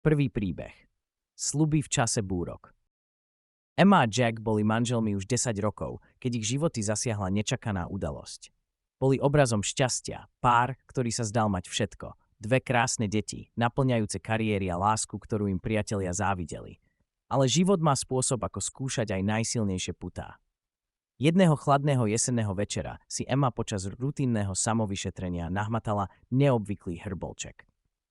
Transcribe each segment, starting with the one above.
Prvý príbeh. Sľuby v čase búrok. Emma a Jack boli manželmi už 10 rokov, keď ich životy zasiahla nečakaná udalosť. Boli obrazom šťastia, pár, ktorý sa zdal mať všetko, dve krásne deti, naplňajúce kariéry a lásku, ktorú im priatelia závideli. Ale život má spôsob, ako skúšať aj najsilnejšie putá. Jedného chladného jesenného večera si Emma počas rutinného samovyšetrenia nahmatala neobvyklý hrbolček.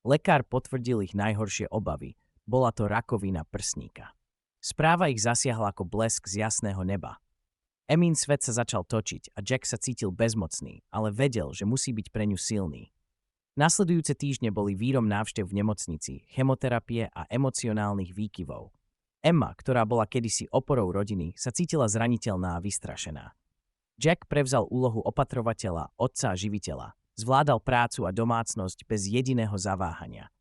Lekár potvrdil ich najhoršie obavy. Bola to rakovina prsníka. Správa ich zasiahla ako blesk z jasného neba. Emmin svet sa začal točiť a Jack sa cítil bezmocný, ale vedel, že musí byť pre ňu silný. Nasledujúce týždne boli vírom návštev v nemocnici, chemoterapie a emocionálnych výkyvov. Emma, ktorá bola kedysi oporou rodiny, sa cítila zraniteľná a vystrašená. Jack prevzal úlohu opatrovateľa, otca a živiteľa. Zvládal prácu a domácnosť bez jediného zaváhania.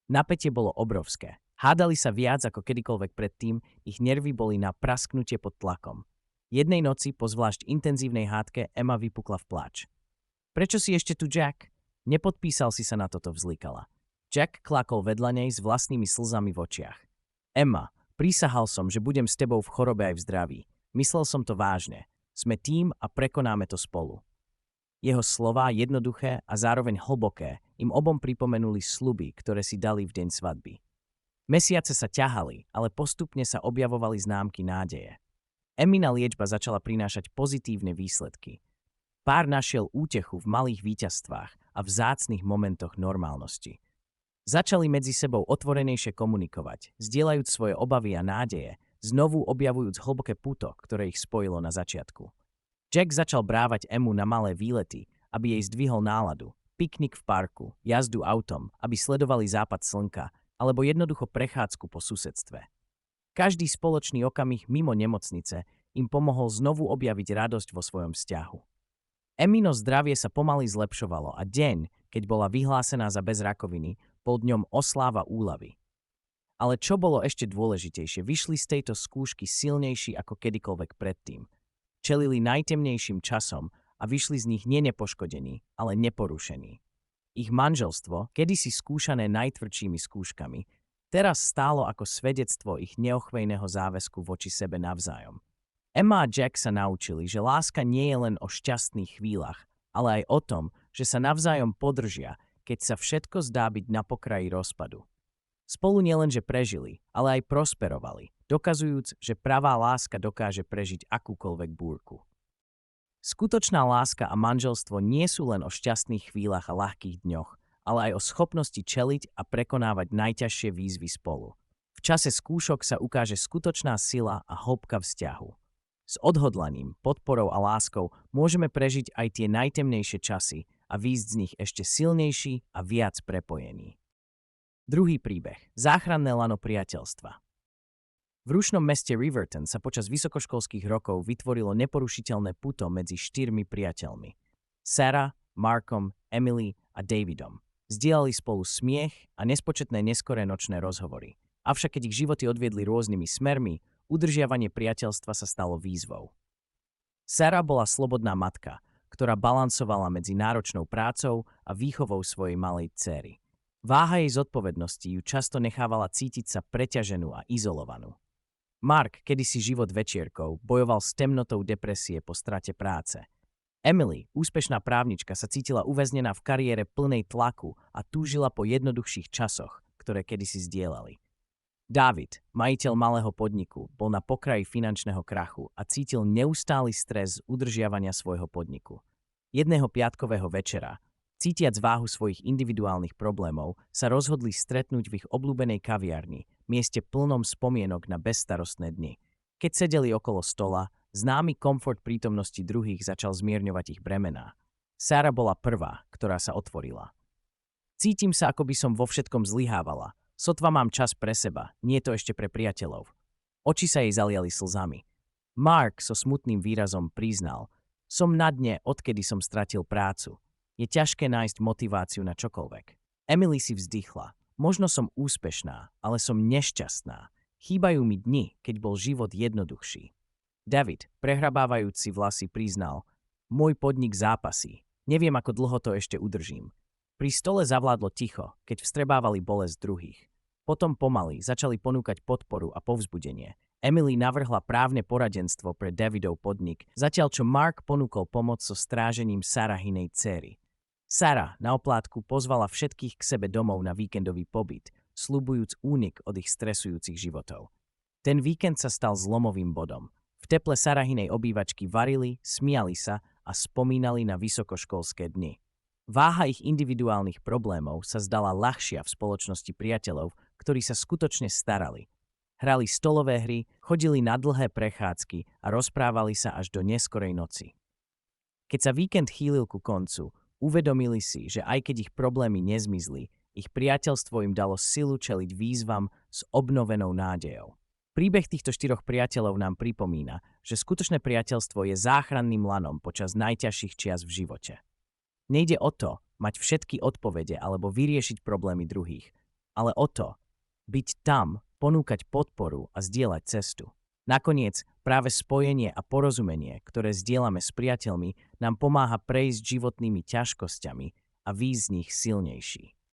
Napätie bolo obrovské. Hádali sa viac ako kedykoľvek predtým, ich nervy boli na prasknutie pod tlakom. Jednej noci, po zvlášť intenzívnej hádke, Emma vypukla v pláč. Prečo si ešte tu, Jack? Nepodpísal si sa na toto, vzlikala. Jack klakol vedľa nej s vlastnými slzami v očiach. Emma, prísahal som, že budem s tebou v chorobe aj v zdraví. Myslel som to vážne. Sme tím a prekonáme to spolu. Jeho slová, jednoduché a zároveň hlboké, im obom pripomenuli sľuby, ktoré si dali v deň svadby. Mesiace sa ťahali, ale postupne sa objavovali známky nádeje. Emmina liečba začala prinášať pozitívne výsledky. Pár našiel útechu v malých víťazstvách a vzácnych momentoch normálnosti. Začali medzi sebou otvorenejšie komunikovať, zdieľajúc svoje obavy a nádeje, znovu objavujúc hlboké puto, ktoré ich spojilo na začiatku. Jack začal brávať Emmu na malé výlety, aby jej zdvihol náladu, piknik v parku, jazdu autom, aby sledovali západ slnka, alebo jednoducho prechádzku po susedstve. Každý spoločný okamih mimo nemocnice im pomohol znovu objaviť radosť vo svojom vzťahu. Emmino zdravie sa pomaly zlepšovalo a deň, keď bola vyhlásená za bez rakoviny, bol dňom osláva úľavy. Ale čo bolo ešte dôležitejšie, vyšli z tejto skúšky silnejší ako kedykoľvek predtým. Čelili najtemnejším časom a vyšli z nich nie nepoškodení, ale neporušení. Ich manželstvo, kedysi skúšané najtvrdšími skúškami, teraz stálo ako svedectvo ich neochvejného záväzku voči sebe navzájom. Emma a Jack sa naučili, že láska nie je len o šťastných chvíľach, ale aj o tom, že sa navzájom podržia, keď sa všetko zdá byť na pokraji rozpadu. Spolu nielenže prežili, ale aj prosperovali, dokazujúc, že pravá láska dokáže prežiť akúkoľvek búrku. Skutočná láska a manželstvo nie sú len o šťastných chvíľach a ľahkých dňoch, ale aj o schopnosti čeliť a prekonávať najťažšie výzvy spolu. V čase skúšok sa ukáže skutočná sila a hĺbka vzťahu. S odhodlaním, podporou a láskou môžeme prežiť aj tie najtemnejšie časy a výjsť z nich ešte silnejší a viac prepojení. Druhý príbeh. Záchranné lano priateľstva. V rušnom meste Riverton sa počas vysokoškolských rokov vytvorilo neporušiteľné puto medzi 4 priateľmi. Sarah, Markom, Emily a Davidom. Zdieľali spolu smiech a nespočetné neskoré nočné rozhovory. Avšak keď ich životy odviedli rôznymi smermi, udržiavanie priateľstva sa stalo výzvou. Sarah bola slobodná matka, ktorá balansovala medzi náročnou prácou a výchovou svojej malej dcéry. Váha jej zodpovednosti ju často nechávala cítiť sa preťaženú a izolovanú. Mark, kedysi život večierkov, bojoval s temnotou depresie po strate práce. Emily, úspešná právnička, sa cítila uväznená v kariére plnej tlaku a túžila po jednoduchších časoch, ktoré kedysi zdieľali. David, majiteľ malého podniku, bol na pokraji finančného krachu a cítil neustály stres z udržiavania svojho podniku. Jedného piatkového večera, cítiac váhu svojich individuálnych problémov, sa rozhodli stretnúť v ich obľúbenej kaviarni, mieste plnom spomienok na bezstarostné dni. Keď sedeli okolo stola, známy komfort prítomnosti druhých začal zmierňovať ich bremená. Sarah bola prvá, ktorá sa otvorila. Cítim sa, ako by som vo všetkom zlyhávala. Sotva mám čas pre seba, nie to ešte pre priateľov. Oči sa jej zaliali slzami. Mark so smutným výrazom priznal: som na dne, odkedy som stratil prácu. Je ťažké nájsť motiváciu na čokoľvek. Emily si vzdychla. Možno som úspešná, ale som nešťastná. Chýbajú mi dni, keď bol život jednoduchší. David, prehrabávajúc si vlasy, priznal: môj podnik zápasí. Neviem, ako dlho to ešte udržím. Pri stole zavládlo ticho, keď vstrebávali bolesť druhých. Potom pomaly začali ponúkať podporu a povzbudenie. Emily navrhla právne poradenstvo pre Davidov podnik, zatiaľ čo Mark ponúkol pomoc so strážením Sarahinej dcéry. Sarah na oplátku pozvala všetkých k sebe domov na víkendový pobyt, sľubujúc únik od ich stresujúcich životov. Ten víkend sa stal zlomovým bodom. V teple Sarahinej obývačky varili, smiali sa a spomínali na vysokoškolské dni. Váha ich individuálnych problémov sa zdala ľahšia v spoločnosti priateľov, ktorí sa skutočne starali. Hrali stolové hry, chodili na dlhé prechádzky a rozprávali sa až do neskorej noci. Keď sa víkend chýlil ku koncu, uvedomili si, že aj keď ich problémy nezmizli, ich priateľstvo im dalo silu čeliť výzvam s obnovenou nádejou. Príbeh týchto 4 priateľov nám pripomína, že skutočné priateľstvo je záchranným lanom počas najťažších čias v živote. Nejde o to mať všetky odpovede alebo vyriešiť problémy druhých, ale o to byť tam, ponúkať podporu a zdieľať cestu. Nakoniec práve spojenie a porozumenie, ktoré zdieľame s priateľmi, nám pomáha prejsť životnými ťažkosťami a výjsť z nich silnejší.